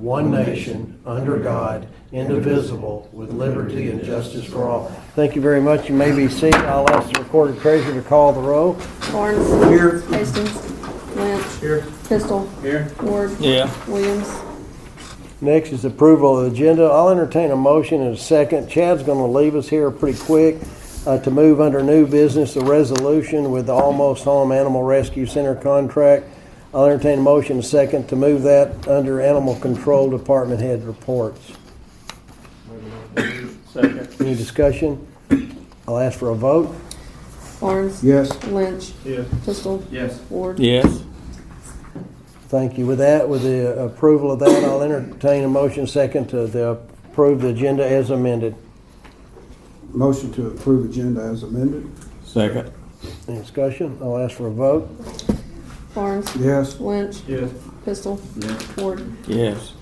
one nation, under God, indivisible, with liberty and justice for all. Thank you very much. You may be seated. I'll ask the recorded treasurer to call the roll. Barnes. Here. Hastings. Lynch. Here. Pistol. Here. Ward. Yeah. Williams. Next is approval of the agenda. I'll entertain a motion in a second. Chad's going to leave us here pretty quick to move under new business, the resolution with the Almost Home Animal Rescue Center contract. I'll entertain a motion in a second to move that under Animal Control Department head reports. Second. Any discussion? I'll ask for a vote. Barnes. Yes. Lynch. Yes. Pistol. Yes. Ward. Yes. Thank you. With that, with the approval of that, I'll entertain a motion second to approve the agenda as amended. Motion to approve agenda as amended. Second. Any discussion? I'll ask for a vote. Barnes. Yes. Lynch. Yes. Pistol. Yes. Ward. Yes.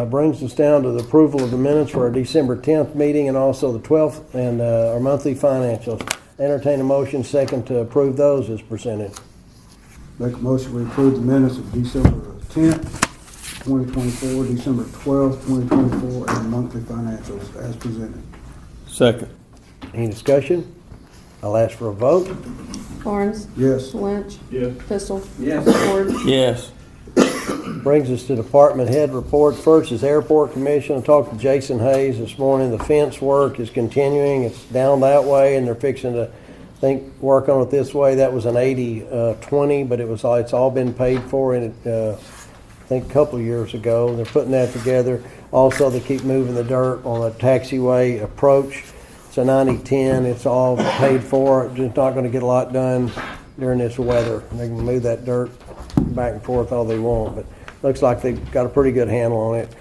Brings us down to the approval of the minutes for our December 10th meeting and also the 12th and our monthly financials. Entertain a motion second to approve those as presented. Make a motion we approve the minutes of December 10th, 2024, December 12th, 2024, and monthly financials as presented. Second. Any discussion? I'll ask for a vote. Barnes. Yes. Lynch. Yes. Pistol. Yes. Ward. Yes. Brings us to department head report. First is Airport Commission. I talked to Jason Hayes this morning. The fence work is continuing. It's down that way, and they're fixing to work on it this way. That was an 80-20, but it's all been paid for in I think a couple of years ago. They're putting that together. Also, they keep moving the dirt on the taxiway approach. It's a 90-10. It's all paid for. Just not going to get a lot done during this weather. They can move that dirt back and forth all they want, but looks like they've got a pretty good handle on it.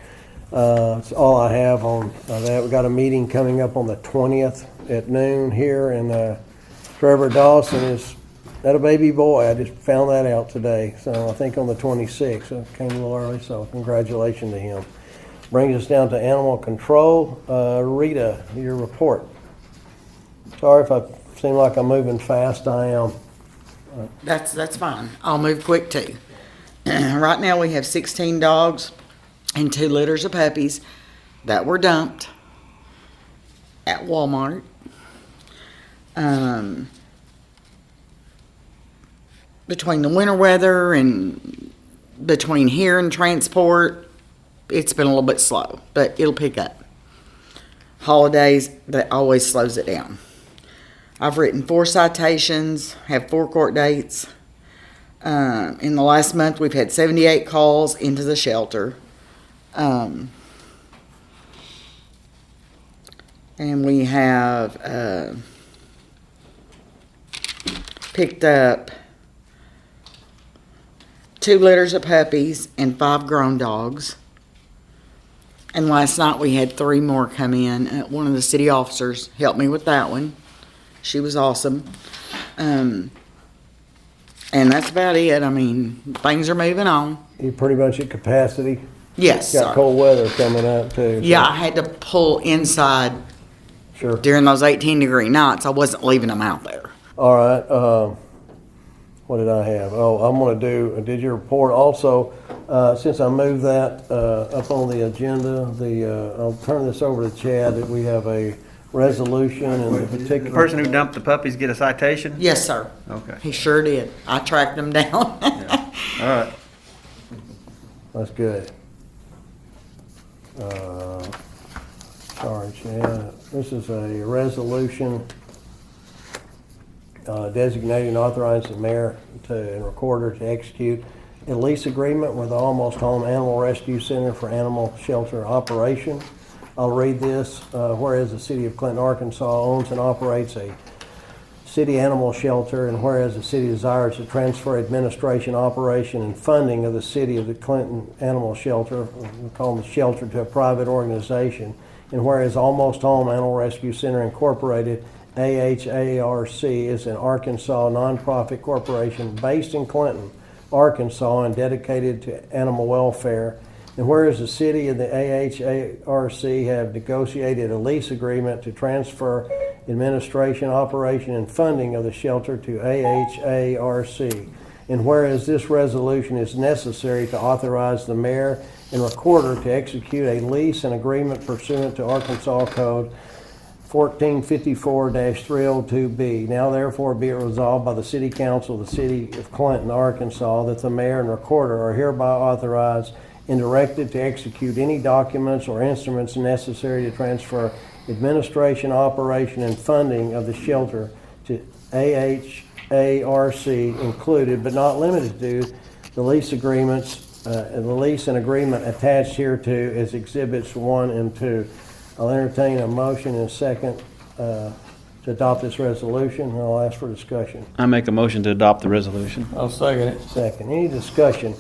That's all I have on that. We've got a meeting coming up on the 20th at noon here, and Trevor Dawson is a baby boy. I just found that out today. So I think on the 26th. So it came a little early, so congratulations to him. Brings us down to animal control. Rita, your report. Sorry if I seem like I'm moving fast. I am. That's fine. I'll move quick too. Right now we have 16 dogs and 2 litters of puppies that were dumped at Walmart. Between the winter weather and between here and transport, it's been a little bit slow, but it'll pick up. Holidays, that always slows it down. I've written 4 citations, have 4 court dates. In the last month, we've had 78 calls into the shelter. And we have picked up 2 litters of puppies and 5 grown dogs. And last night we had 3 more come in. One of the city officers helped me with that one. She was awesome. And that's about it. I mean, things are moving on. You pretty much at capacity. Yes, Got sir. cold weather coming up too. So. Yeah, I had to pull inside Sure. during those 18-degree nights. I wasn't leaving them out there. All right. What did I have? Oh, I'm going to did your report also. Since I moved that up on the agenda, I'll turn this over to Chad that we have a resolution and the The particular. person who dumped the puppies get a citation? Yes, sir. Okay. He sure did. I tracked them down. All right. That's good. Sorry, Chad. This is a resolution designating and authorizing the mayor and recorder to execute a lease agreement with the Almost Home Animal Rescue Center for animal shelter operation. I'll read this. Whereas the city of Clinton, Arkansas owns and operates a city animal shelter, and whereas the city desires to transfer administration, operation, and funding of the city of the Clinton Animal Shelter, we call them the shelter, to a private organization, and whereas Almost Home Animal Rescue Center Incorporated, AHARC, is an Arkansas nonprofit corporation based in Clinton, Arkansas, and dedicated to animal welfare. And whereas the city and the AHARC have negotiated a lease agreement to transfer administration, operation, and funding of the shelter to AHARC. And whereas this resolution is necessary to authorize the mayor and recorder to execute a lease and agreement pursuant to Arkansas Code 1454-302B. Now therefore be it resolved by the City Council of the City of Clinton, Arkansas, that the mayor and recorder are hereby authorized and directed to execute any documents or instruments necessary to transfer administration, operation, and funding of the shelter to AHARC, included but not limited to the lease agreements, the lease and agreement attached hereto as Exhibits 1 and 2. I'll entertain a motion and a second to adopt this resolution, and I'll ask for discussion. I make a motion to adopt the resolution. I'll second it. Second, any discussion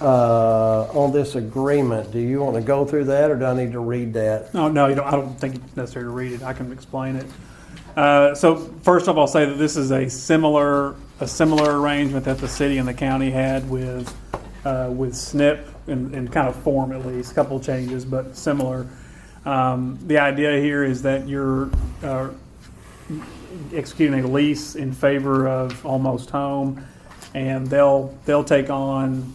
on this agreement? Do you want to go through that, or do I need to read that? No, you don't. I don't think it's necessary to read it. I can explain it. So first off, I'll say that this is a similar arrangement that the city and the county had with SNP in kind of form, at least, a couple of changes, but similar. The idea here is that you're executing a lease in favor of Almost Home, and they'll take on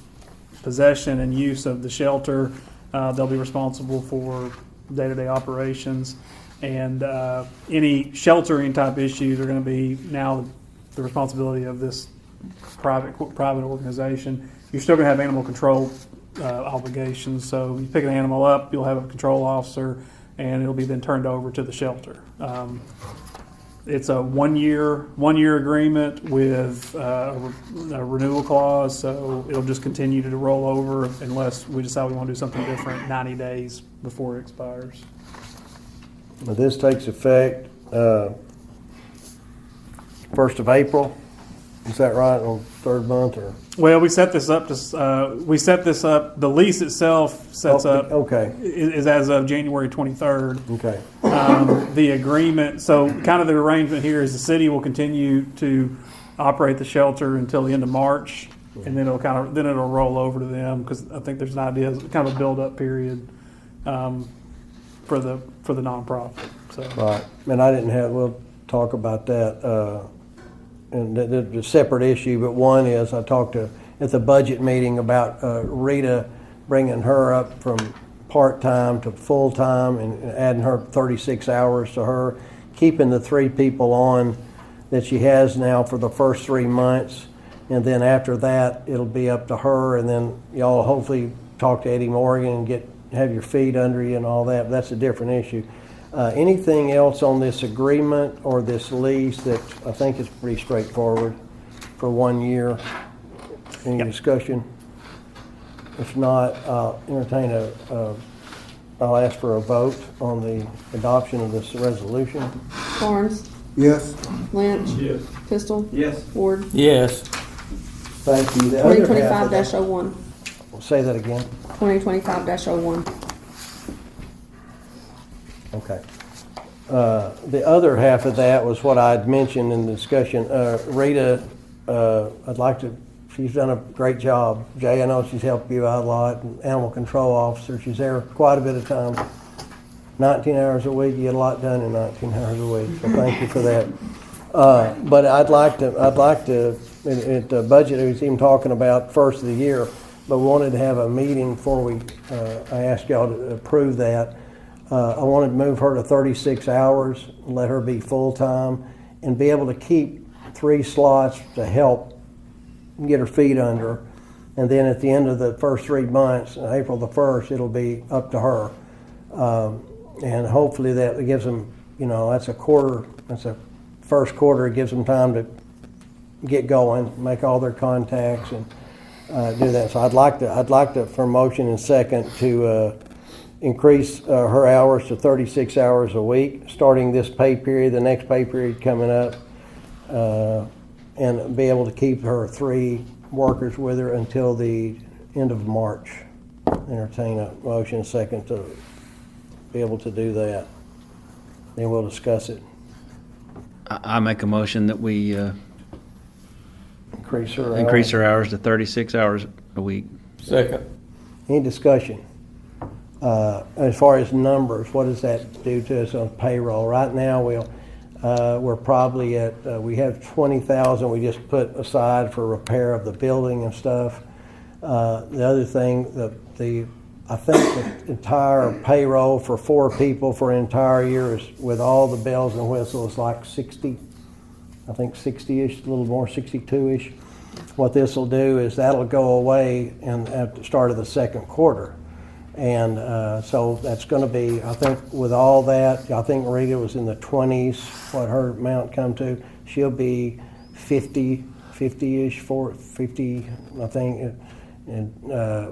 possession and use of the shelter. They'll be responsible for day-to-day operations, and any sheltering type issues are going to be now the responsibility of this private organization. You're still going to have animal control obligations. So you pick an animal up, you'll have a control officer, and it'll be then turned over to the shelter. It's a one-year agreement with a renewal clause, so it'll just continue to roll over unless we decide we want to do something different 90 days before it expires. Now, this takes effect 1st of April. Is that right, on third month, or? Well, we set this up the lease itself sets up Okay, is as of January 23rd. okay. The agreement, so kind of the arrangement here is the city will continue to operate the shelter until the end of March, and then it'll roll over to them, because I think there's an idea, kind of a build-up period for the nonprofit. So Right, and we'll talk about that, and the separate issue, but one is, I talked at the budget meeting about Rita bringing her up from part-time to full-time and adding her 36 hours to her, keeping the 3 people on that she has now for the first 3 months, and then after that, it'll be up to her, and then y'all hopefully talk to Eddie Morgan and have your feet under you and all that, but that's a different issue. Anything else on this agreement or this lease that I think is pretty straightforward for 1 year? Any discussion? If not, I'll ask for a vote on the adoption of this resolution. Barnes, Yes. Lynch, Yes. Pistol, Yes. Ward. Yes. Thank you. The other half of that- 2025-01. Say that again. 2025-01. Okay. The other half of that was what I'd mentioned in the discussion. Rita, she's done a great job. Jay, I know she's helped you out a lot. Animal control officer, she's there quite a bit of time. 19 hours a week, you get a lot done in 19 hours a week, so thank you for that. But I'd like to, at the budget, I was even talking about first of the year, but we wanted to have a meeting before I asked y'all to approve that. I wanted to move her to 36 hours, let her be full-time, and be able to keep 3 slots to help get her feet under her. And then at the end of the first 3 months, April the 1st, it'll be up to her. And hopefully that gives them, that's a first quarter, it gives them time to get going, make all their contacts and do that. So I'd like to, for motion and second, to increase her hours to 36 hours a week, starting this pay period, the next pay period coming up, and be able to keep her 3 workers with her until the end of March. Entertain a motion and second to be able to do that. Then we'll discuss it. I make a motion that we Increase her increase hours. her hours to 36 hours a week. Second. Any discussion? As far as numbers, what does that do to us on payroll? Right now, We're probably at, we have 20,000 we just put aside for repair of the building and stuff. The other thing, I think the entire payroll for 4 people for an entire year is, with all the bells and whistles, like 60, I think 60-ish, a little more, 62-ish. What this will do is that'll go away at the start of the second quarter. And so that's going to be, I think with all that, I think Rita was in the 20s, what her amount come to. She'll be 50-ish, 50, I think. And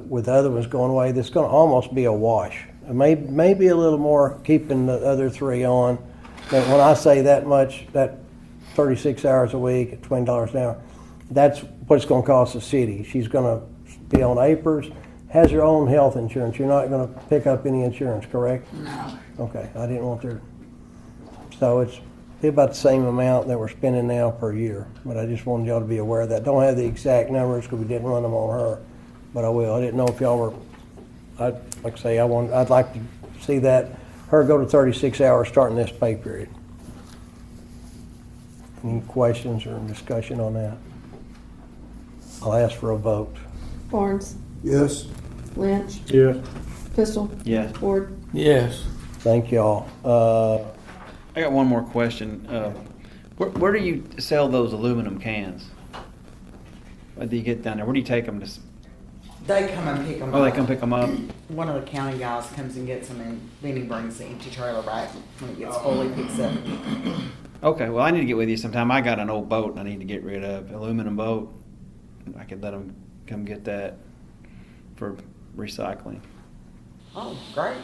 with the other ones going away, this is going to almost be a wash. Maybe a little more keeping the other 3 on. But when I say that much, that 36 hours a week at $20 an hour, that's what it's going to cost the city. She's going to be on APRS, has her own health insurance. You're not going to pick up any insurance, correct? No. Okay, I didn't want to. So it's about the same amount that we're spending now per year. But I just wanted y'all to be aware of that. Don't have the exact numbers because we didn't run them on her, but I will. I didn't know if y'all were. Like I say, I'd like to see that her go to 36 hours starting this pay period. Any questions or discussion on that? I'll ask for a vote. Barnes, Yes. Lynch, Yes. Pistol, Yes. Ward. Yes. Thank y'all. I got one more question. Where do you sell those aluminum cans? Where do you get down there? Where do you take them to? They come and pick them up. Oh, they come pick them up? One of the county guys comes and gets them, and then he brings the empty trailer back. When it gets full, he picks up. Okay, well, I need to get with you sometime. I got an old boat I need to get rid of, aluminum boat. I could let them come get that for recycling. Oh, great.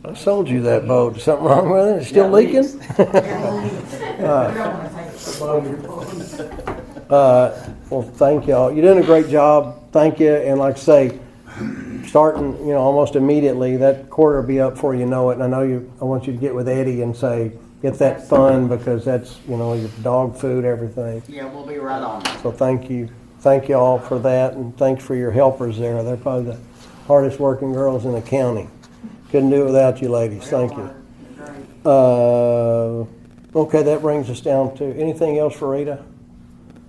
I sold you that boat. Is something wrong with it? It's still leaking? Well, thank y'all. You're doing a great job. Thank you. And like I say, starting, almost immediately, that quarter will be up before you know it. And I know I want you to get with Eddie and say, get that fund because that's, your dog food, everything. Yeah, we'll be right on it. So thank you. Thank you all for that. And thanks for your helpers there. They're probably the hardest working girls in the county. Couldn't do it without you ladies. Thank you. Okay, that brings us down to, anything else for Rita?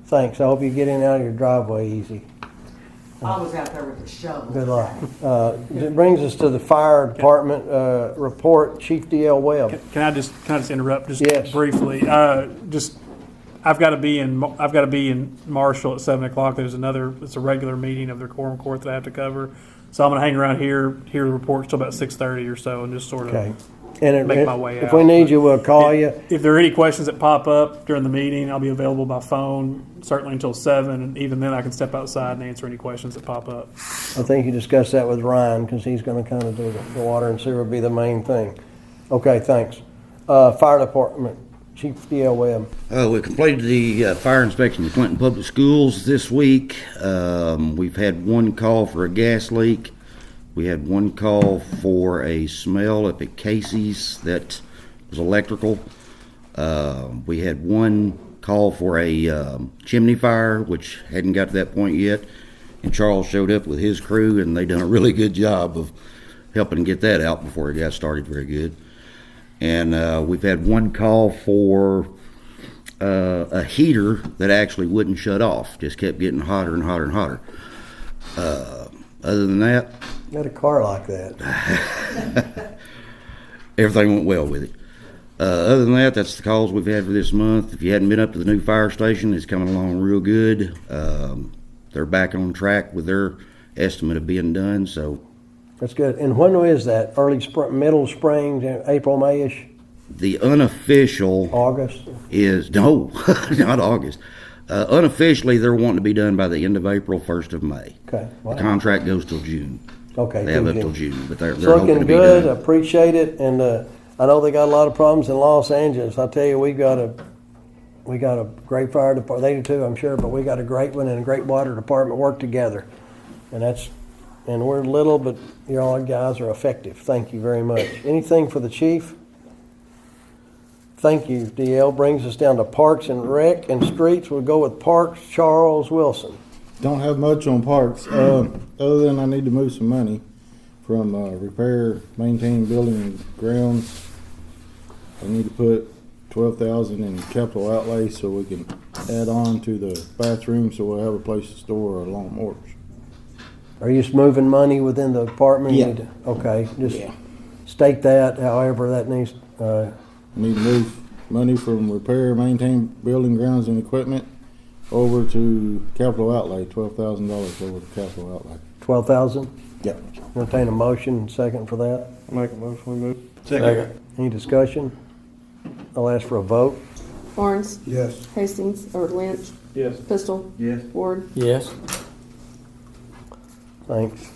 Thanks. I hope you get in and out of your driveway easy. I was out there with the shovel. Good luck. It brings us to the fire department report. Chief D.L. Webb. Can I just interrupt just Yes. briefly? I've got to be in Marshall at 7:00. It's a regular meeting of their quorum court that I have to cover. So I'm going to hang around here, hear the report till about 6:30 or so, and just sort of Okay. And make my way if out. we need you, we'll call you. If there are any questions that pop up during the meeting, I'll be available by phone, certainly until 7, and even then I can step outside and answer any questions that pop up. I think you discussed that with Ryan because he's going to kind of do the water and sewer will be the main thing. Okay, thanks. Fire department, Chief D.L. Webb. We completed the fire inspection at Clinton Public Schools this week. We've had one call for a gas leak. We had one call for a smell up at Casey's that was electrical. We had one call for a chimney fire, which hadn't got to that point yet. And Charles showed up with his crew, and they done a really good job of helping get that out before it got started very good. And we've had one call for a heater that actually wouldn't shut off, just kept getting hotter and hotter and hotter. Other than that, Got a car like that. everything went well with it. Other than that, that's the calls we've had for this month. If you hadn't been up to the new fire station, it's coming along real good. They're back on track with their estimate of being done, so That's good. And when is that? Early spring, middle spring, April, May-ish, the unofficial August? is, no, not August. Unofficially, they're wanting to be done by the end of April, 1st of May. Okay. The contract goes till June. Okay. They have good, up till Jim. June, but they're It's hoping to looking be good. I done. appreciate it. And I know they got a lot of problems in Los Angeles. I tell you, we got a great fire department. They do too, I'm sure, but we got a great one and a great water department work together. And we're little, but all guys are effective. Thank you very much. Anything for the chief? Thank you, DL. Brings us down to Parks and Rec and Streets. We'll go with Parks, Charles Wilson. Don't have much on parks, other than I need to move some money from repair, maintain building and grounds. I need to put $12,000 in capital outlay so we can add on to the bathroom so we'll have a place to store our lawnmowers. Are you just moving money within the department? You Yeah. need to- Okay, just Yeah. state that, however that needs, Need to move money from repair, maintain building grounds and equipment over to capital outlay, $12,000 over to capital outlay. 12,000? Yep. Entertain a motion, second for that. Make a motion, we move. Second. Any discussion? I'll ask for a vote. Barnes, Yes. Hastings, or Lynch, Yes. Pistol, Yes. Ward, Yes. Thanks.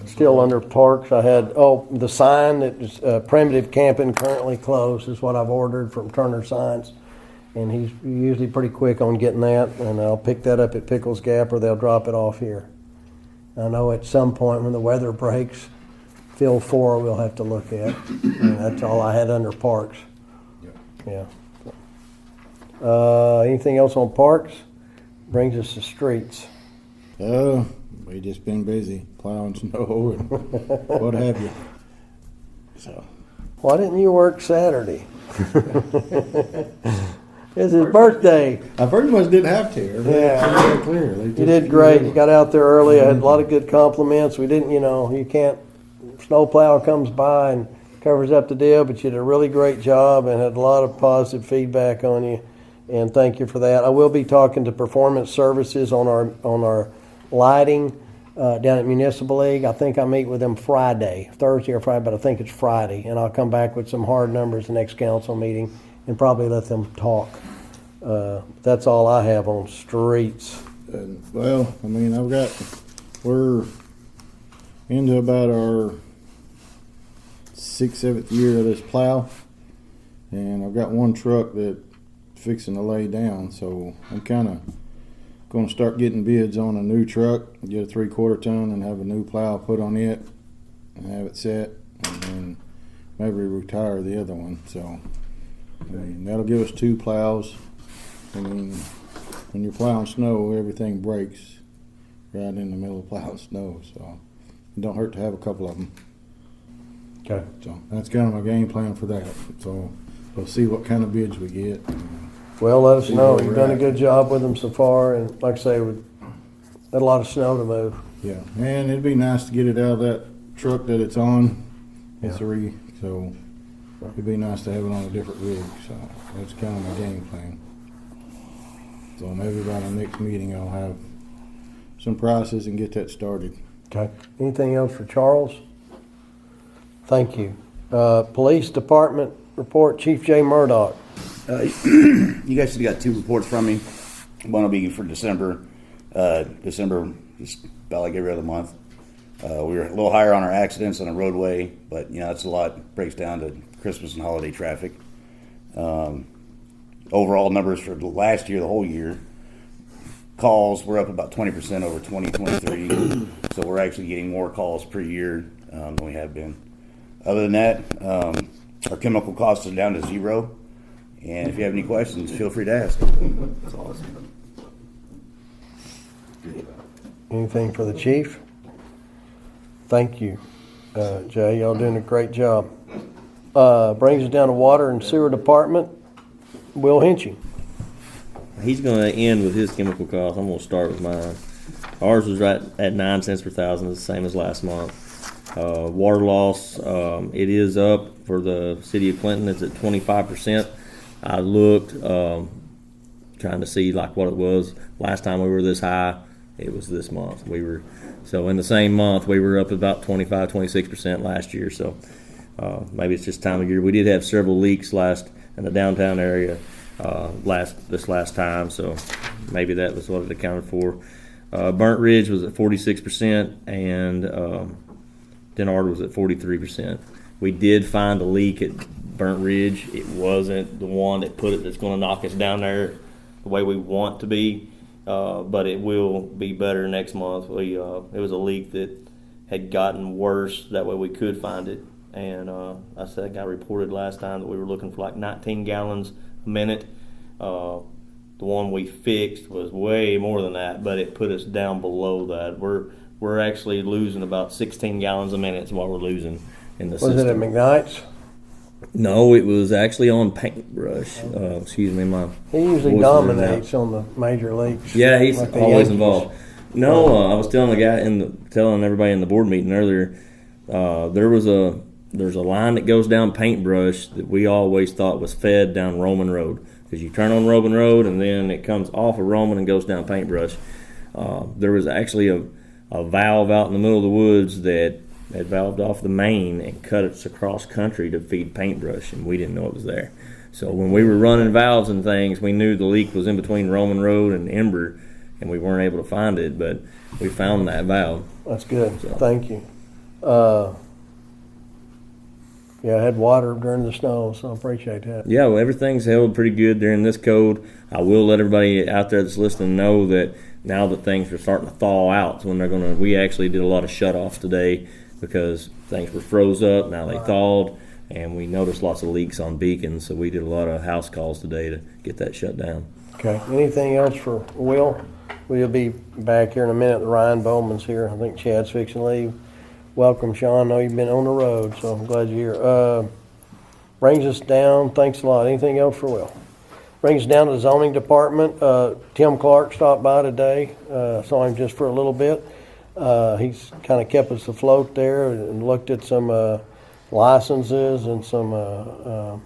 Still under parks, I had, the sign that is Primitive Camping currently closed is what I've ordered from Turner Signs. And he's usually pretty quick on getting that, and I'll pick that up at Pickles Gap or they'll drop it off here. I know at some point when the weather breaks, Field 4 we'll have to look at. And that's all I had under parks. Yeah. Anything else on parks? Brings us to streets. We just been busy plowing snow and what have you. So, Why didn't you work Saturday? It's his birthday. I pretty much didn't have to. Yeah. Very clear. They You just- did great. You got out there early. I had a lot of good compliments. We didn't, you can't, snowplow comes by and covers up the deal, but you did a really great job and had a lot of positive feedback on you. And thank you for that. I will be talking to Performance Services on our lighting down at Municipal League. I think I meet with them Thursday or Friday, but I think it's Friday. And I'll come back with some hard numbers the next council meeting and probably let them talk. That's all I have on streets. Well, I mean, we're into about our 6th, 7th year of this plow. And I've got one truck that's fixing to lay down. So I'm kind of going to start getting bids on a new truck, get a 3/4 ton and have a new plow put on it and have it set. And then maybe retire the other one. So, I mean, that'll give us 2 plows. I mean, when you're plowing snow, everything breaks right in the middle of plowing snow. So it don't hurt to have a couple of them. Okay. So that's kind of my game plan for that. So we'll see what kind of bids we get. Well, let us See know. where You've we're done a at. good job with them so far, and like I say, we had a lot of snow to move. Yeah, and it'd be nice to get it out of that truck that it's on. Yeah. So it'd be nice to have it on a different rig. So that's kind of my game plan. So maybe by the next meeting, I'll have some prices and get that started. Okay. Anything else for Charles? Thank you. Police Department report, Chief Jay Murdoch. You guys have got 2 reports from me. One will be for December. December is about like every other month. We were a little higher on our accidents on the roadway, but that's a lot. Breaks down to Christmas and holiday traffic. Overall numbers for the last year, the whole year, calls were up about 20% over 2023. So we're actually getting more calls per year than we have been. Other than that, our chemical costs are down to 0. And if you have any questions, feel free to ask. That's awesome. Anything for the chief? Thank you, Jay. Y'all doing a great job. Brings us down to Water and Sewer Department. Will Hinchey. He's going to end with his chemical cost. I'm going to start with mine. Ours was right at 9 cents per thousand, the same as last month. Water loss, it is up for the city of Clinton. It's at 25%. I looked, trying to see like what it was last time we were this high. It was this month. So in the same month we were up about 25, 26% last year. So maybe it's just time of year. We did have several leaks in the downtown area this last time. So maybe that was what it accounted for. Burnt Ridge was at 46% and Denard was at 43%. We did find a leak at Burnt Ridge. It wasn't the one that's going to knock us down there the way we want to be, but it will be better next month. It was a leak that had gotten worse. That way we could find it. And I said I reported last time that we were looking for like 19 gallons a minute. The one we fixed was way more than that, but it put us down below that. We're actually losing about 16 gallons a minute is what we're losing in the system. Was it at McKnight's? No, it was actually on paintbrush. Excuse me, my He usually voice is dominates on the major leagues. Yeah, he's like the always Yankees. involved. No, I was telling the guy telling everybody in the board meeting earlier. There's a line that goes down Paintbrush that we always thought was fed down Roman Road, because you turn on Roman Road and then it comes off of Roman and goes down Paintbrush. There was actually a valve out in the middle of the woods that had valved off the main and cut it across country to feed Paintbrush, and we didn't know it was there. So when we were running valves and things, we knew the leak was in between Roman Road and Ember, and we weren't able to find it, but we found that valve. That's good. Thank you. Yeah, I had water during the snow, so I appreciate that. Yeah, well, everything's held pretty good during this code. I will let everybody out there that's listening know that now that things are starting to thaw out, so when we actually did a lot of shut-offs today because things were froze up, now they thawed, and we noticed lots of leaks on beacons, so we did a lot of house calls today to get that shut down. Okay. Anything else for Will? We'll be back here in a minute. Ryan Bowman's here. I think Chad's fixing to leave. Welcome, Sean. I know you've been on the road, so I'm glad you're here. Brings us down. Thanks a lot. Anything else for Will? Brings us down to the zoning department. Tim Clark stopped by today. Saw him just for a little bit. He's kind of kept us afloat there and looked at some licenses and some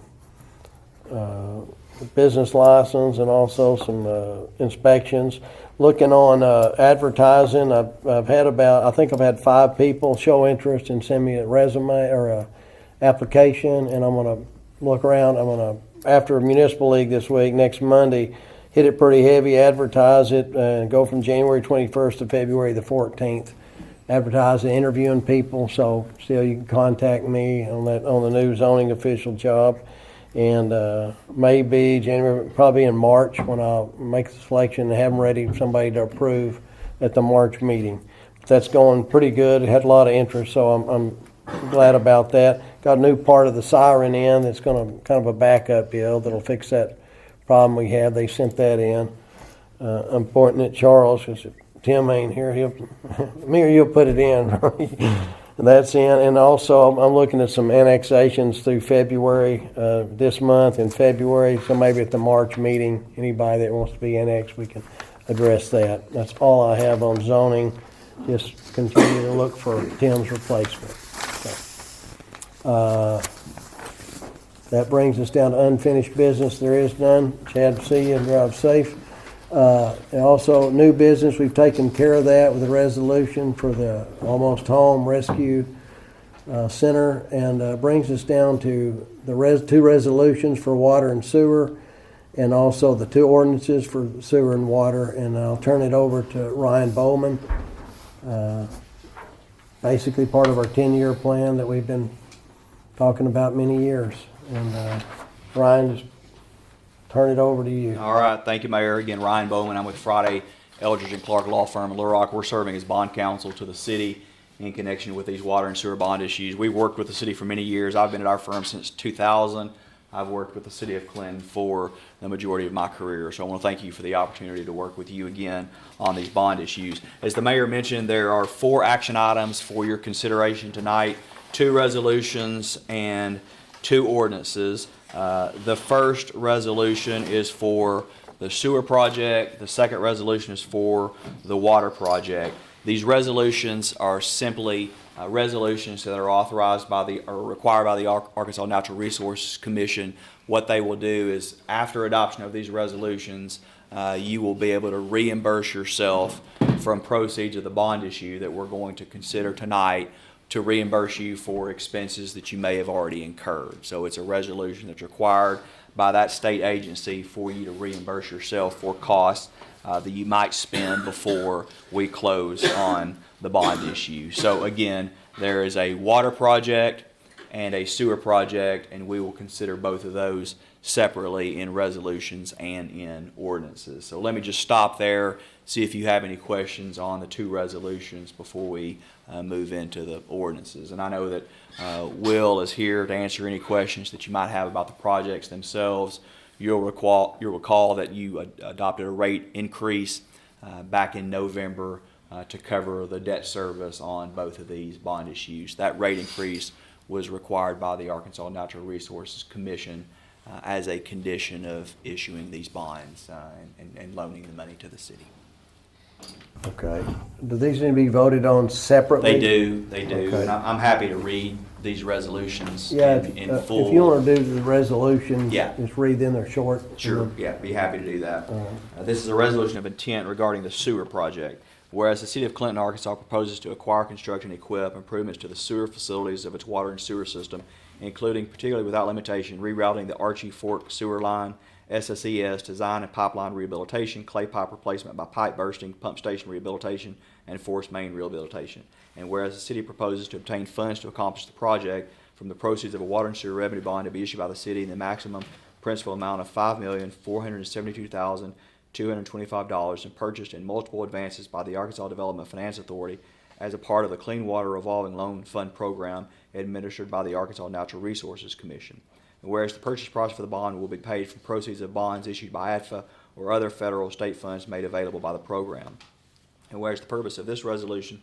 business license and also some inspections. Looking on advertising, I've had 5 people show interest and send me a resume or a application, and I'm going to look around. I'm going to, after Municipal League this week, next Monday, hit it pretty heavy, advertise it, and go from January 21st to February the 14th. Advertising, interviewing people, so still you can contact me on the new zoning official job. And maybe January, probably in March, when I'll make the selection and have them ready for somebody to approve at the March meeting. That's going pretty good. It had a lot of interest, so I'm glad about that. Got a new part of the siren in that's going to kind of a backup deal that'll fix that problem we had. They sent that in. I'm pointing at Charles because Tim ain't here. You'll put it in. That's in, and also I'm looking at some annexations through February, this month in February, so maybe at the March meeting, anybody that wants to be annexed, we can address that. That's all I have on zoning. Just continue to look for Tim's replacement. So, that brings us down to unfinished business. There is none. Chad, see you and drive safe. And also, new business, we've taken care of that with a resolution for the Almost Home Rescue Center, and brings us down to the 2 resolutions for water and sewer, and also the 2 ordinances for sewer and water. And I'll turn it over to Ryan Bowman. Basically part of our 10-year plan that we've been talking about many years. And Ryan, just turn it over to you. All right, thank you, Mayor. Again, Ryan Bowman. I'm with Friday, Eldridge & Clark Law Firm in Little Rock. We're serving as bond counsel to the city in connection with these water and sewer bond issues. We've worked with the city for many years. I've been at our firm since 2000. I've worked with the city of Clinton for the majority of my career. So I want to thank you for the opportunity to work with you again on these bond issues. As the Mayor mentioned, there are 4 action items for your consideration tonight, 2 resolutions and 2 ordinances. The first resolution is for the sewer project. The second resolution is for the water project. These resolutions are simply resolutions that are authorized by or required by the Arkansas Natural Resources Commission. What they will do is, after adoption of these resolutions, you will be able to reimburse yourself from proceeds of the bond issue that we're going to consider tonight, to reimburse you for expenses that you may have already incurred. So it's a resolution that's required by that state agency for you to reimburse yourself for costs that you might spend before we close on the bond issue. So again, there is a water project and a sewer project, and we will consider both of those separately in resolutions and in ordinances. So let me just stop there, see if you have any questions on the 2 resolutions before we move into the ordinances. And I know that Will is here to answer any questions that you might have about the projects themselves. You'll recall that you adopted a rate increase back in November to cover the debt service on both of these bond issues. That rate increase was required by the Arkansas Natural Resources Commission as a condition of issuing these bonds and loaning the money to the city. Okay. Do these need to be voted on separately? They do, Okay. and I'm happy to read these resolutions Yeah, in full. if you want to do the resolution, Yeah. just read them, they're short. Sure, yeah, be happy to do that. All right. This is a resolution of intent regarding the sewer project. Whereas the city of Clinton, Arkansas proposes to acquire, construct, and equip improvements to the sewer facilities of its water and sewer system, including, particularly without limitation, rerouting the Archie Fork sewer line, SSES design and pipeline rehabilitation, clay pipe replacement by pipe bursting, pump station rehabilitation, and forced main rehabilitation. And whereas the city proposes to obtain funds to accomplish the project from the proceeds of a water and sewer revenue bond to be issued by the city in the maximum principal amount of $5,472,225 and purchased in multiple advances by the Arkansas Development Finance Authority as a part of the Clean Water Revolving Loan Fund program administered by the Arkansas Natural Resources Commission. And whereas the purchase price for the bond will be paid from proceeds of bonds issued by ADFA or other federal or state funds made available by the program. And whereas the purpose of this resolution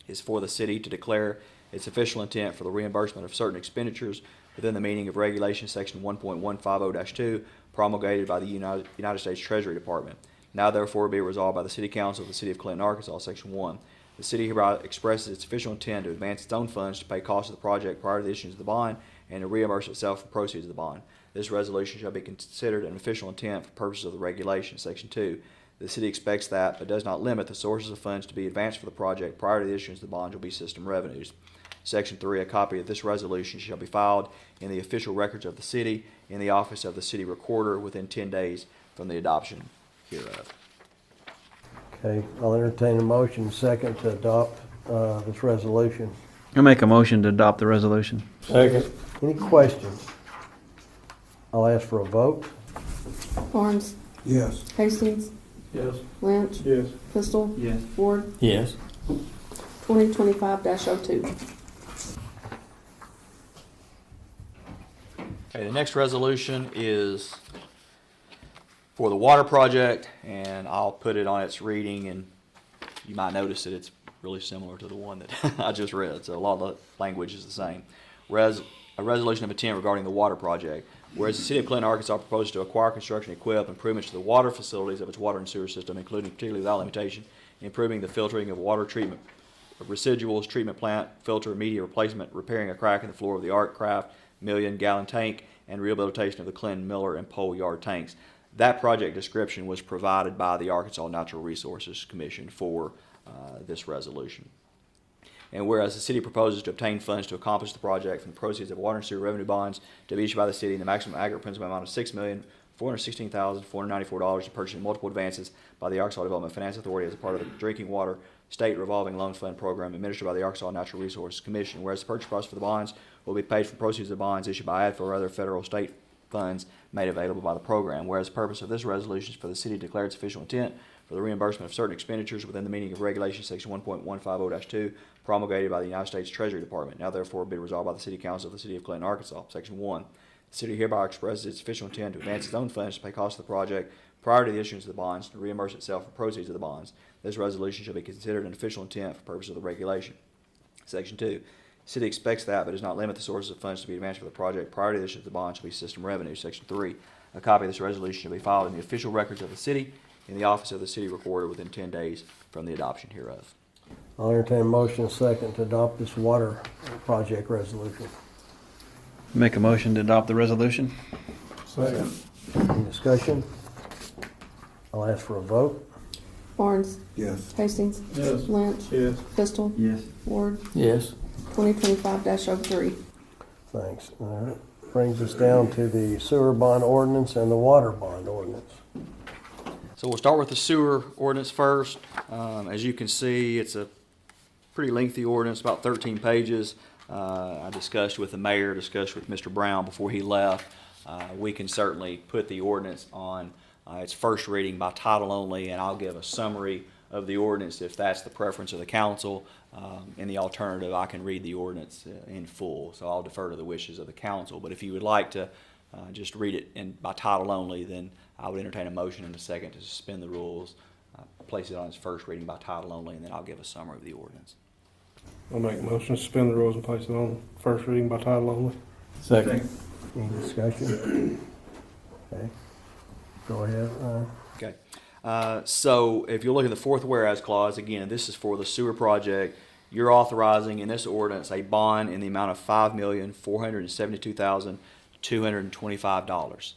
is for the city to declare its official intent for the reimbursement of certain expenditures within the meaning of Regulation Section 1.150-2 promulgated by the United States Treasury Department. Now therefore be it resolved by the City Council of the City of Clinton, Arkansas, Section 1. The city hereby expresses its official intent to advance its own funds to pay costs of the project prior to the issuance of the bond and to reimburse itself for proceeds of the bond. This resolution shall be considered an official intent for purposes of the regulation. Section 2. The city expects that, but does not limit, the sources of funds to be advanced for the project prior to the issuance of the bond will be system revenues. Section 3. A copy of this resolution shall be filed in the official records of the city in the office of the city recorder within 10 days from the adoption hereof. Okay, I'll entertain a motion second to adopt this resolution. I make a motion to adopt the resolution. Any questions? I'll ask for a vote. Barnes, Yes. Hastings, Yes. Lynch, Yes. Pistol, Yes. Ward, Yes. 2025-02. Okay, the next resolution is for the water project, and I'll put it on its reading, and you might notice that it's really similar to the one that I just read, so a lot of the language is the same. A resolution of intent regarding the water project. Whereas the City of Clinton, Arkansas proposes to acquire, construction, and equip improvements to the water facilities of its water and sewer system, including, particularly without limitation, improving the filtering of water treatment, residuals, treatment plant, filter, media replacement, repairing a crack in the floor of the Art Craft million-gallon tank, and rehabilitation of the Clinton, Miller, and Pole Yard tanks. That project description was provided by the Arkansas Natural Resources Commission for this resolution. And whereas the city proposes to obtain funds to accomplish the project from the proceeds of water and sewer revenue bonds to be issued by the city in the maximum aggregate principal amount of $6,416,494 to purchase in multiple advances by the Arkansas Development Finance Authority as a part of the Drinking Water State Revolving Loan Fund program administered by the Arkansas Natural Resources Commission. Whereas the purchase price for the bonds will be paid from proceeds of bonds issued by ADFA or other federal or state funds made available by the program. Whereas the purpose of this resolution is for the city to declare its official intent for the reimbursement of certain expenditures within the meaning of Regulation Section 1.150-2 promulgated by the United States Treasury Department. Now therefore be resolved by the City Council of the City of Clinton, Arkansas. Section 1. The city hereby expresses its official intent to advance its own funds to pay costs of the project prior to the issuance of the bonds to reimburse itself for proceeds of the bonds. This resolution shall be considered an official intent for purposes of the regulation. Section 2. The city expects that, but does not limit, the sources of funds to be advanced for the project prior to the issuance of the bonds shall be system revenue. Section 3. A copy of this resolution shall be filed in the official records of the city in the office of the city recorder within 10 days from the adoption hereof. I'll entertain a motion second to adopt this water project resolution. Make a motion to adopt the resolution. Second. Any discussion? I'll ask for a vote. Barnes, Yes. Hastings, Yes. Lynch, Yes. Pistol, Yes. Ward, Yes. 2025-03. Thanks. All right. Brings us down to the sewer bond ordinance and the water bond ordinance. So we'll start with the sewer ordinance first. As you can see, it's a pretty lengthy ordinance, about 13 pages. I discussed with the mayor, discussed with Mr. Brown before he left. We can certainly put the ordinance on its first reading by title only, and I'll give a summary of the ordinance if that's the preference of the council. In the alternative, I can read the ordinance in full, so I'll defer to the wishes of the council. But if you would like to just read it by title only, then I would entertain a motion in a second to suspend the rules, place it on its first reading by title only, and then I'll give a summary of the ordinance. I'll make a motion to suspend the rules and place it on first reading by title only. Second. Any discussion? Okay. Go ahead, Ryan. Okay. So if you look at the fourth whereas clause, again, this is for the sewer project. You're authorizing in this ordinance a bond in the amount of $5,472,225.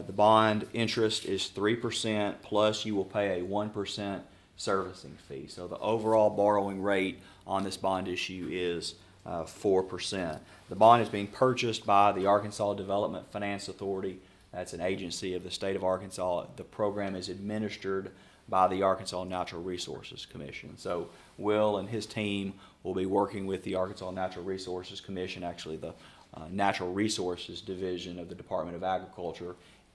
The bond interest is 3% plus you will pay a 1% servicing fee. So the overall borrowing rate on this bond issue is 4%. The bond is being purchased by the Arkansas Development Finance Authority. That's an agency of the state of Arkansas. The program is administered by the Arkansas Natural Resources Commission. So Will and his team will be working with the Arkansas Natural Resources Commission, actually the Natural Resources Division of the Department of Agriculture,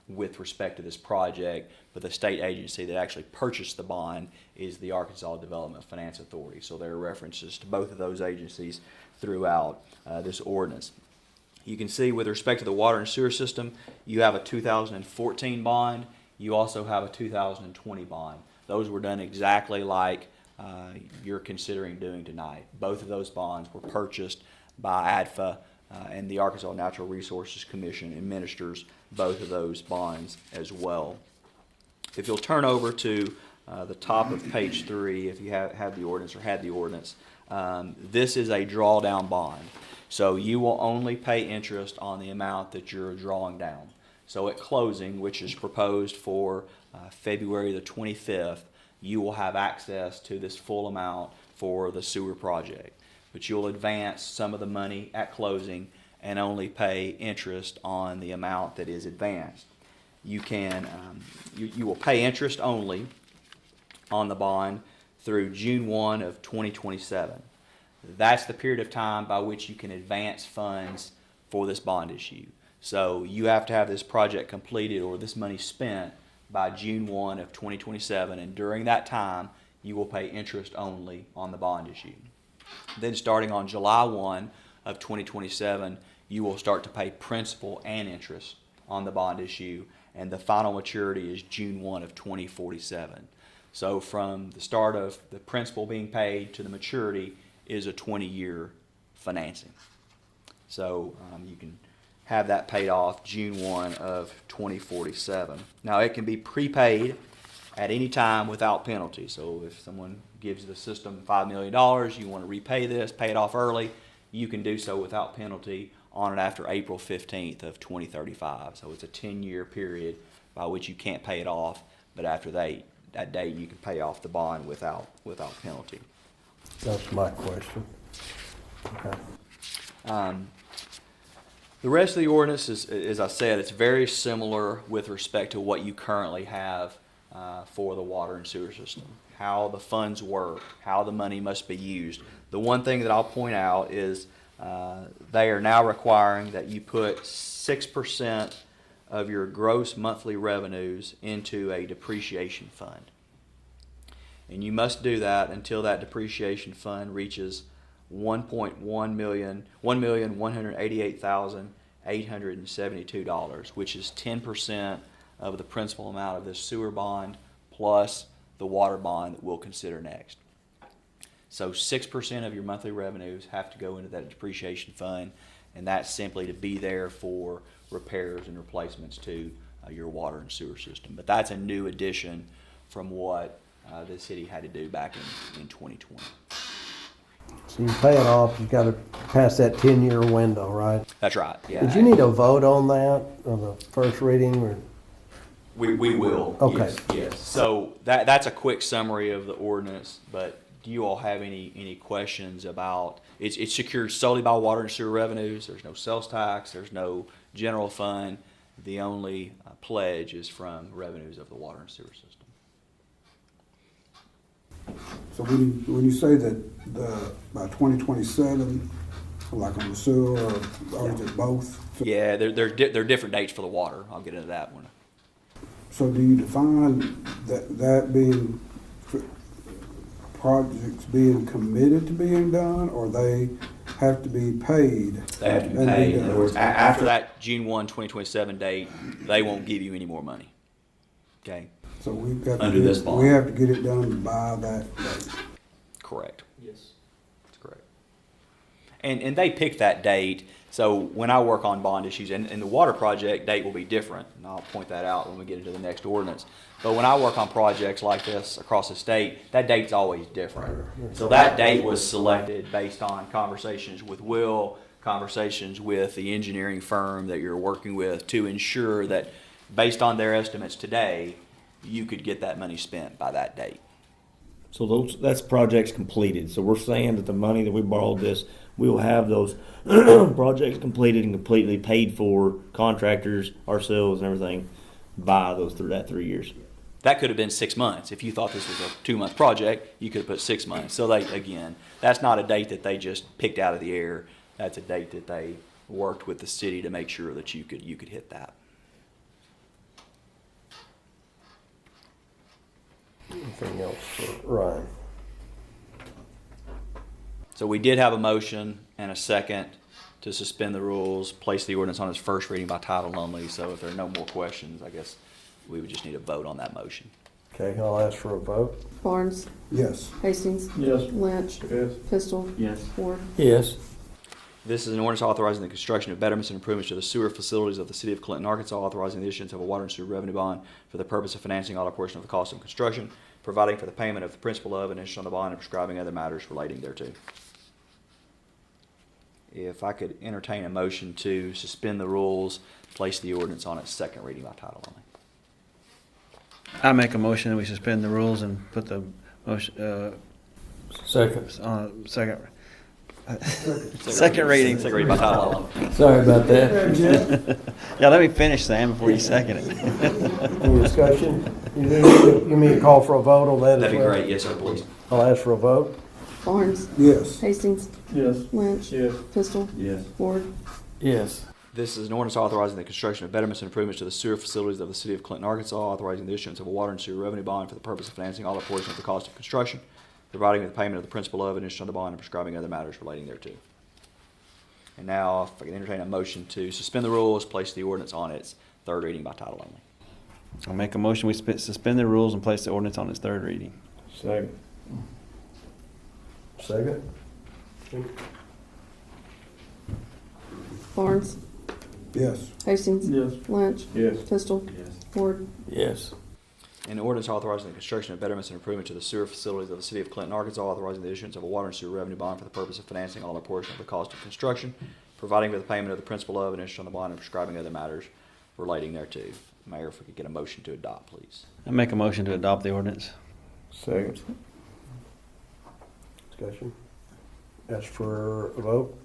with respect to this project, but the state agency that actually purchased the bond is the Arkansas Development Finance Authority. So there are references to both of those agencies throughout this ordinance. You can see with respect to the water and sewer system, you have a 2014 bond. You also have a 2020 bond. Those were done exactly like you're considering doing tonight. Both of those bonds were purchased by ADFA, and the Arkansas Natural Resources Commission administers both of those bonds as well. If you'll turn over to the top of page 3, if you have the ordinance or had the ordinance, this is a drawdown bond. So you will only pay interest on the amount that you're drawing down. So at closing, which is proposed for February the 25th, you will have access to this full amount for the sewer project. But you'll advance some of the money at closing and only pay interest on the amount that is advanced. You can you will pay interest only on the bond through June 1 of 2027. That's the period of time by which you can advance funds for this bond issue. So you have to have this project completed or this money spent by June 1 of 2027, and during that time you will pay interest only on the bond issue. Then starting on July 1 of 2027, you will start to pay principal and interest on the bond issue, and the final maturity is June 1 of 2047. So from the start of the principal being paid to the maturity is a 20-year financing. So you can have that paid off June 1 of 2047. Now it can be prepaid at any time without penalty. So if someone gives the system $5 million, you want to repay this, pay it off early, you can do so without penalty on and after April 15th of 2035. So it's a 10-year period by which you can't pay it off, but after that date you can pay off the bond without penalty. That's my question. Okay. The rest of the ordinance is, as I said, it's very similar with respect to what you currently have for the water and sewer system. How the funds work, how the money must be used. The one thing that I'll point out is they are now requiring that you put 6% of your gross monthly revenues into a depreciation fund. And you must do that until that depreciation fund reaches $1,188,872, which is 10% of the principal amount of this sewer bond plus the water bond that we'll consider next. So 6% of your monthly revenues have to go into that depreciation fund, and that's simply to be there for repairs and replacements to your water and sewer system. But that's a new addition from what the city had to do back in 2020. So you pay it off, you've got to pass that 10-year window, right? That's right, yeah. Did you need a vote on that, on the first reading, or? We will. Okay. Yes. So that's a quick summary of the ordinance, but do you all have any questions about, it's secured solely by water and sewer revenues. There's no sales tax, there's no general fund. The only pledge is from revenues of the water and sewer system. So when you say that by 2027, like on the sewer, or is it both? So, Yeah, there are different dates for the water. I'll get into that one. so do you define that being projects being committed to being done, or they have to be paid? They have to be paid. In other words, after that June 1, 2027 date, they won't give you any more money. Okay? So we've got Under this bond. we have to get it done by that date. Correct. Yes. That's correct. And they pick that date. So when I work on bond issues, and the water project date will be different, and I'll point that out when we get into the next ordinance. But when I work on projects like this across the state, that date's always different. So that date was selected based on conversations with Will, conversations with the engineering firm that you're working with to ensure that based on their estimates today, you could get that money spent by that date. So that's projects completed. So we're saying that the money that we borrowed this, we will have those projects completed and completely paid for, contractors, ourselves, and everything by that 3 years. That could have been 6 months. If you thought this was a 2-month project, you could have put 6 months. So that's not a date that they just picked out of the air. That's a date that they worked with the city to make sure that you could hit that. Anything else for Ryan? So we did have a motion and a second to suspend the rules, place the ordinance on its first reading by title only. So if there are no more questions, I guess we would just need a vote on that motion. Okay, I'll ask for a vote. Barnes, Yes. Hastings, Yes. Lynch, Yes. Pistol, Yes. Ward. Yes. This is an ordinance authorizing the construction of betterments and improvements to the sewer facilities of the city of Clinton, Arkansas, authorizing the issuance of a water and sewer revenue bond for the purpose of financing all or portion of the cost of construction, providing for the payment of the principal of and interest on the bond, and prescribing other matters relating thereto. If I could entertain a motion to suspend the rules, place the ordinance on its second reading by title only. I make a motion that we suspend the rules and put the motion, Second. on second reading. Second reading by title only. Sorry about that. Yeah, let me finish, Sam, before you second it. Any discussion? You mean to call for a vote on that as well? That'd be great. Yes, sir, please. I'll ask for a vote. Barnes, Yes. Hastings, Yes. Lynch, Yes. Pistol, Yes. Ward. Yes. This is an ordinance authorizing the construction of betterments and improvements to the sewer facilities of the city of Clinton, Arkansas, authorizing the issuance of a water and sewer revenue bond for the purpose of financing all or portion of the cost of construction, providing for the payment of the principal of and interest on the bond, and prescribing other matters relating thereto. And now, if I can entertain a motion to suspend the rules, place the ordinance on its third reading by title only. I'll make a motion, we suspend the rules and place the ordinance on its third reading. Second. Second. Barnes, Yes. Hastings, Yes. Lynch, Yes. Pistol, Ward. Yes. An ordinance authorizing the construction of betterments and improvement to the sewer facilities of the city of Clinton, Arkansas, authorizing the issuance of a water and sewer revenue bond for the purpose of financing all or portion of the cost of construction, providing for the payment of the principal of and interest on the bond, and prescribing other matters relating thereto. Mayor, if we could get a motion to adopt, please. I make a motion to adopt the ordinance. Second. Discussion. Ask for a vote.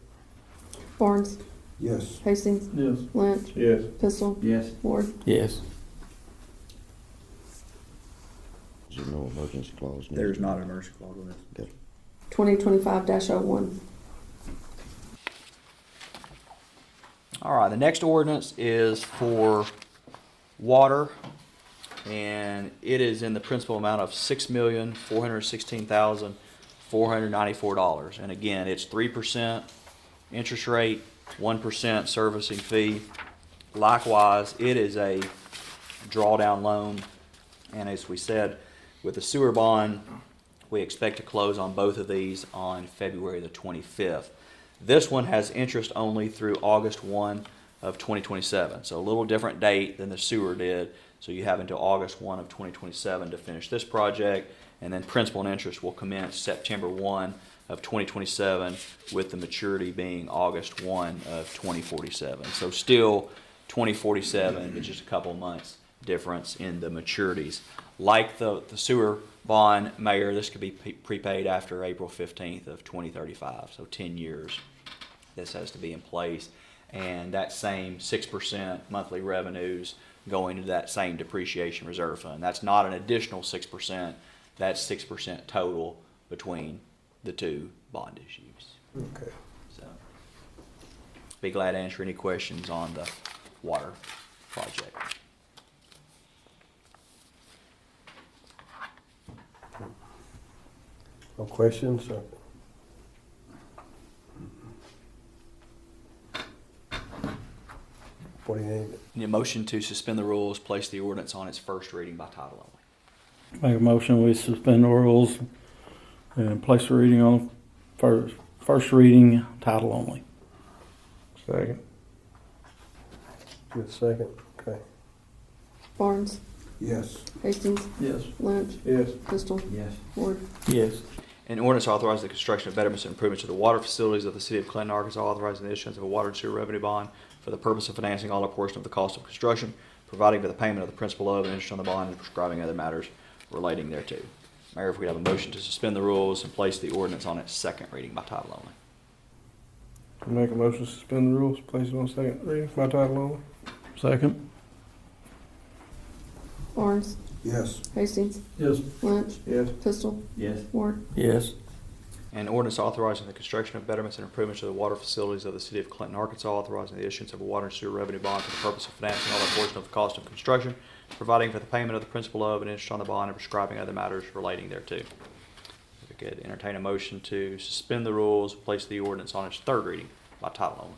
Barnes, Yes. Hastings, Yes. Lynch, Yes. Pistol, Yes. Ward. Yes. Is there no emergency clause? There's not an emergency clause on this. Okay. 2025-01. All right, the next ordinance is for water, and it is in the principal amount of $6,416,494. And again, it's 3% interest rate, 1% servicing fee. Likewise, it is a drawdown loan, and as we said, with the sewer bond, we expect to close on both of these on February the 25th. This one has interest only through August 1 of 2027, so a little different date than the sewer did. So you have until August 1 of 2027 to finish this project, and then principal and interest will commence September 1 of 2027, with the maturity being August 1 of 2047. So still 2047, but just a couple of months difference in the maturities. Like the sewer bond, Mayor, this could be prepaid after April 15th of 2035, so 10 years. This has to be in place, and that same 6% monthly revenues going into that same depreciation reserve fund. That's not an additional 6%, that's 6% total between the two bond issues. Okay. So, be glad to answer any questions on the water project. No questions? What do you need? Need a motion to suspend the rules, place the ordinance on its first reading by title only. Make a motion, we suspend the rules and place the reading on first reading, title only. Second. Good second. Okay. Barnes, Yes. Hastings, Yes. Lynch, Yes. Pistol, Yes. Ward. Yes. An ordinance authorizing the construction of betterments and improvements to the water facilities of the city of Clinton, Arkansas, authorizing the issuance of a water and sewer revenue bond for the purpose of financing all or portion of the cost of construction, providing for the payment of the principal of and interest on the bond, and prescribing other matters relating thereto. Mayor, if we have a motion to suspend the rules and place the ordinance on its second reading by title only. Make a motion to suspend the rules, place it on second reading by title only. Second. Barnes, Yes. Hastings, Yes. Lynch, Yes. Pistol, Yes. Ward. Yes. An ordinance authorizing the construction of betterments and improvements to the water facilities of the city of Clinton, Arkansas, authorizing the issuance of a water and sewer revenue bond for the purpose of financing all or portion of the cost of construction, providing for the payment of the principal of and interest on the bond, and prescribing other matters relating thereto. If we could entertain a motion to suspend the rules, place the ordinance on its third reading by title only.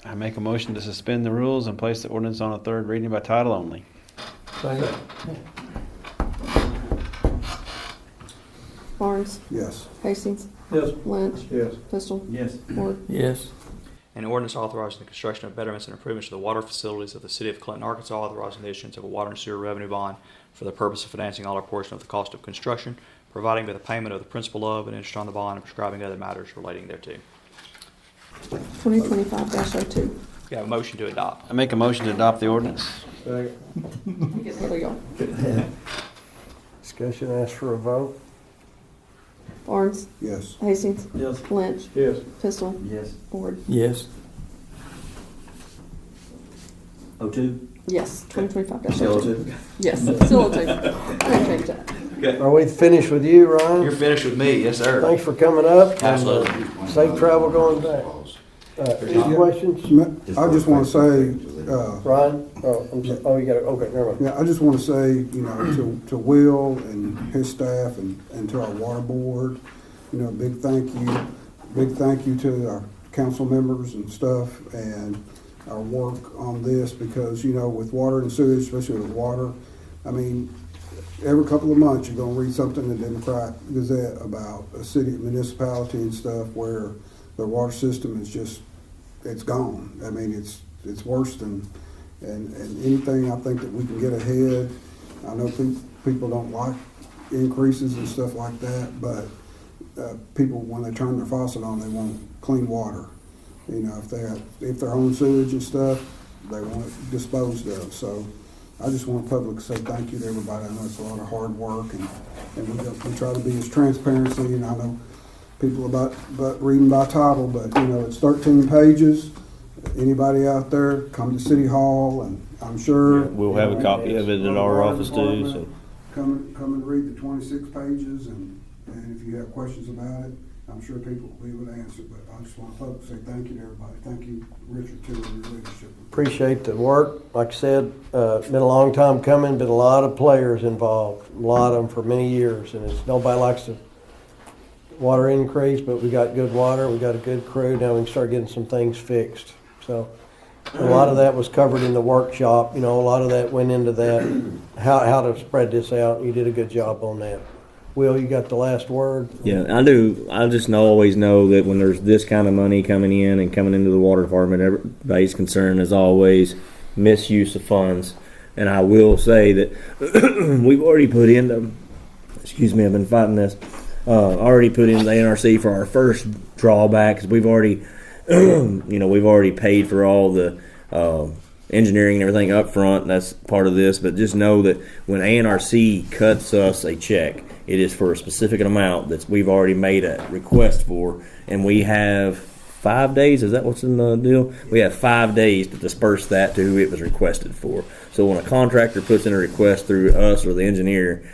I make a motion to suspend the rules and place the ordinance on a third reading by title only. Second. Barnes, Yes. Hastings, Yes. Lynch, Yes. Pistol, Yes. Ward. Yes. An ordinance authorizing the construction of betterments and improvements to the water facilities of the city of Clinton, Arkansas, authorizing the issuance of a water and sewer revenue bond for the purpose of financing all or portion of the cost of construction, providing for the payment of the principal of and interest on the bond, and prescribing other matters relating thereto. 2025-02. We have a motion to adopt. I make a motion to adopt the ordinance. Second. Here we go. Discussion, ask for a vote. Barnes, Yes. Hastings, Yes. Lynch, Yes. Pistol, Yes. Ward. Yes. 02? Yes, 2025-02. Still 02? Yes, still a 2. I didn't change that. Are we finished with you, Ryan? You're finished with me, yes, sir. Thanks for coming up. and, Absolutely. Safe travel going back. Any questions? I just want to say, Ryan? Oh, I'm sorry. Oh, you got it. Okay, never mind. yeah, I just want to say, you know, to Will and his staff and to our water board, you know, big thank you. Big thank you to our council members and stuff and our work on this because, you know, with water and sewage, especially with water, I mean, every couple of months you're going to read something in the Democrat Gazette about a city, municipality and stuff where their water system is just, it's gone. I mean, it's worse than, and anything I think that we can get ahead. I know people don't like increases and stuff like that, but people, when they turn their faucet on, they want clean water. You know, if they're on sewage and stuff, they want it disposed of. So I just want the public to say thank you to everybody. I know it's a lot of hard work, and we try to be as transparency. And I know people about reading by title, but you know, it's 13 pages. Anybody out there, come to City Hall, and I'm sure We'll have a copy of it at our office too, so. Come and read the 26 pages, and if you have questions about it, I'm sure people will be able to answer. But I just want to say thank you to everybody. Thank you, Richard, too, for your leadership. Appreciate the work. Like I said, been a long time coming, been a lot of players involved, a lot of them for many years, and nobody likes to water increase, but we got good water, we got a good crew, now we can start getting some things fixed. So a lot of that was covered in the workshop, you know, a lot of that went into that, how to spread this out. You did a good job on that. Will, you got the last word? Yeah, I do. I just always know that when there's this kind of money coming in and coming into the water department, everybody's concern is always misuse of funds. And I will say that we've already put in the, excuse me, I've been fighting this, already put in the NRC for our first drawback because we've already, we've already paid for all the engineering and everything up front. That's part of this. But just know that when ANRC cuts us a check, it is for a specific amount that we've already made a request for, and we have 5 days. Is that what's in the deal? We have 5 days to disperse that to who it was requested for. So when a contractor puts in a request through us or the engineer,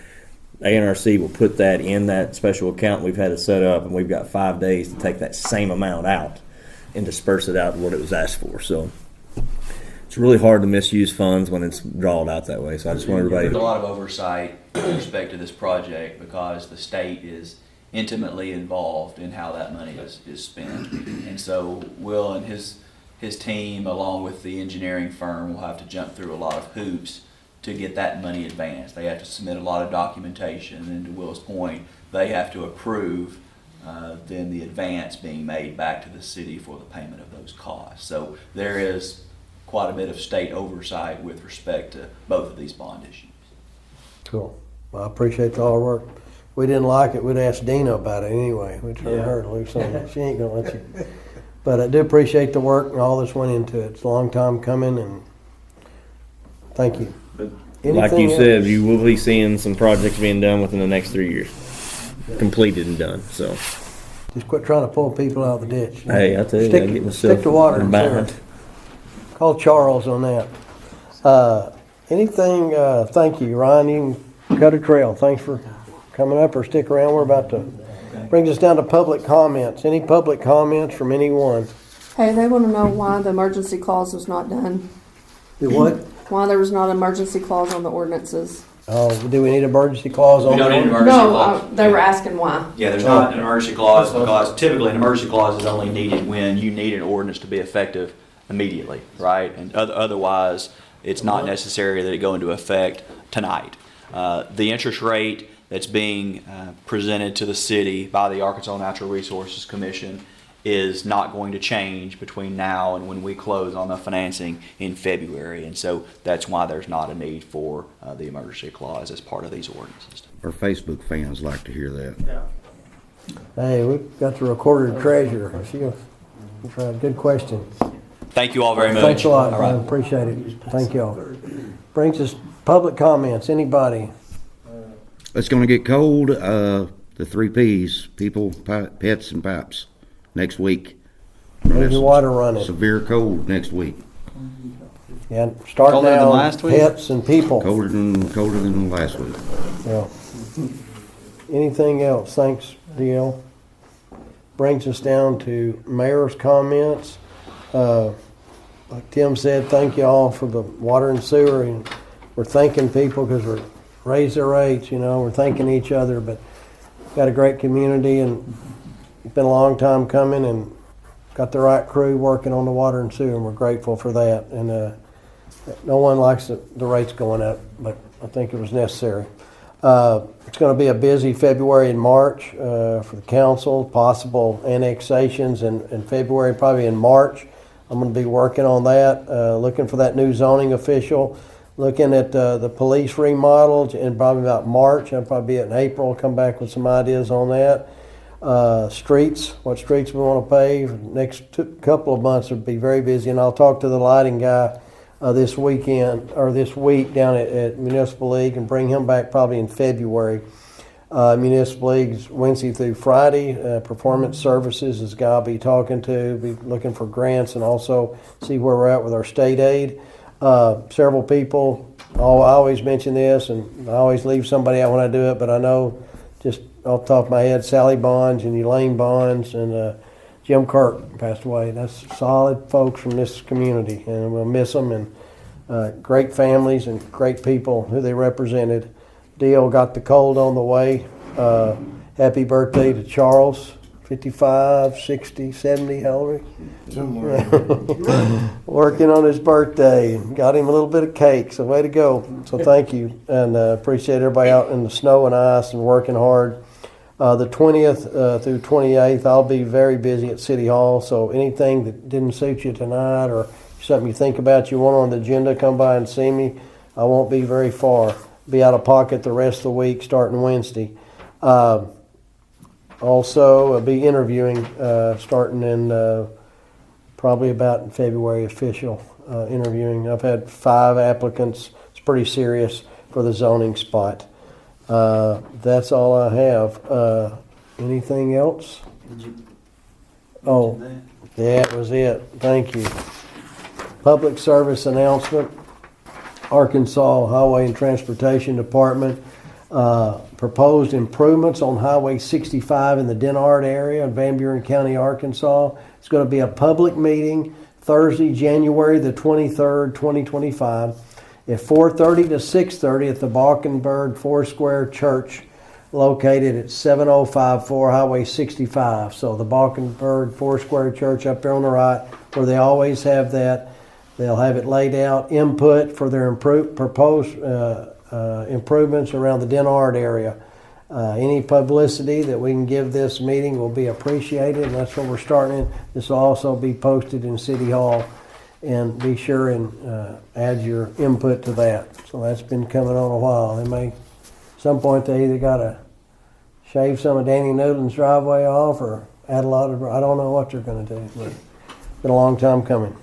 ANRC will put that in that special account we've had it set up, and we've got 5 days to take that same amount out and disperse it out to what it was asked for. So it's really hard to misuse funds when it's drawn out that way. So I just want everybody There's a to... lot of oversight with respect to this project because the state is intimately involved in how that money is spent. And so Will and his team, along with the engineering firm, will have to jump through a lot of hoops to get that money advanced. They have to submit a lot of documentation, and to Will's point, they have to approve than the advance being made back to the city for the payment of those costs. So there is quite a bit of state oversight with respect to both of these bond issues. Cool. Well, I appreciate the hard work. If we didn't like it, we'd ask Dina about it anyway. We'd turn her loose on it. She ain't gonna let you. But I do appreciate the work and all this went into it. It's a long time coming, and thank you. Like Anything you said, else? you will be seeing some projects being done within the next 3 years, completed and done. So, Just quit trying to pull people out of the ditch. hey, I tell you, I get myself Stick to water in and bind. sewer. Call Charles on that. Anything, thank you, Ryan, you can cut a trail. Thanks for coming up or stick around. We're about to, brings us down to public comments. Any public comments from anyone? Hey, they want to know why the emergency clause was not done. Do what? Why there was not an emergency clause on the ordinances. Oh, do we need emergency clause on We don't need an that? emergency No, clause. they were asking why. Yeah, there's not an emergency clause because typically an emergency clause is only needed when you need an ordinance to be effective immediately, right? And otherwise, it's not necessary that it go into effect tonight. The interest rate that's being presented to the city by the Arkansas Natural Resources Commission is not going to change between now and when we close on the financing in February. And so that's why there's not a need for the emergency clause as part of these ordinances. Our Facebook fans like to hear that. Hey, we've got the recorded treasurer. Good question. Thank you all very much. Thanks a lot, All right. man. Appreciate it. Thank y'all. Brings us public comments. Anybody? It's going to get cold. The 3 Ps, people, pets, and pipes, next week. Leave your water running. Severe cold next week. Yeah, starting Colder than now, last week? pets and people. Colder than last week. Yeah. Anything else? Thanks, DL. Brings us down to mayor's comments. Like Tim said, thank you all for the water and sewer. And we're thanking people because we're raised their rates, we're thanking each other, but got a great community and it's been a long time coming and got the right crew working on the water and sewer, and we're grateful for that. And no one likes the rates going up, but I think it was necessary. It's going to be a busy February and March for the council, possible annexations in February, probably in March. I'm going to be working on that, looking for that new zoning official, looking at the police remodels in probably about March. I'll probably be in April, come back with some ideas on that. Streets, what streets we want to pave. Next couple of months will be very busy, and I'll talk to the lighting guy this week down at Municipal League and bring him back probably in February. Municipal League's Wednesday through Friday. Performance Services is the guy I'll be talking to, be looking for grants and also see where we're at with our state aid. Several people, I always mention this and I always leave somebody out when I do it, but I know just off the top of my head, Sally Bonds and Elaine Bonds and Jim Kirk passed away. That's solid folks from this community, and we'll miss them. And great families and great people who they represented. Deal got the cold on the way. Happy birthday to Charles, 55, 60, 70, how old are you? Working on his birthday. Got him a little bit of cake, so way to go. So thank you, and appreciate everybody out in the snow and ice and working hard. The 20th through 28th, I'll be very busy at City Hall, so anything that didn't suit you tonight or something you think about you want on the agenda, come by and see me. I won't be very far. Be out of pocket the rest of the week starting Wednesday. Also, I'll be interviewing starting in probably about in February, official interviewing. I've had 5 applicants. It's pretty serious for the zoning spot. That's all I have. Anything else? Oh, that was it. Thank you. Public service announcement. Arkansas Highway and Transportation Department proposed improvements on Highway 65 in the Denard area in Van Buren County, Arkansas. It's going to be a public meeting Thursday, January the 23rd, 2025 at 4:30 to 6:30 at the Balkenburg Foursquare Church located at 7054 Highway 65. So the Balkenburg Foursquare Church up there on the right where they always have that. They'll have it laid out, input for their proposed improvements around the Denard area. Any publicity that we can give this meeting will be appreciated, and that's what we're starting in. This will also be posted in City Hall, and be sure and add your input to that. So that's been coming on a while. They may, some point they either gotta shave some of Danny Noodlin's driveway off or add a lot of, I don't know what they're gonna do, but it's been a long time coming.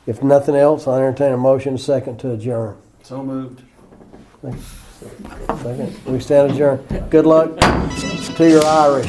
If nothing else, I'll entertain a motion second to adjourn. So moved. Second, we stand adjourned. Good luck to your Irish.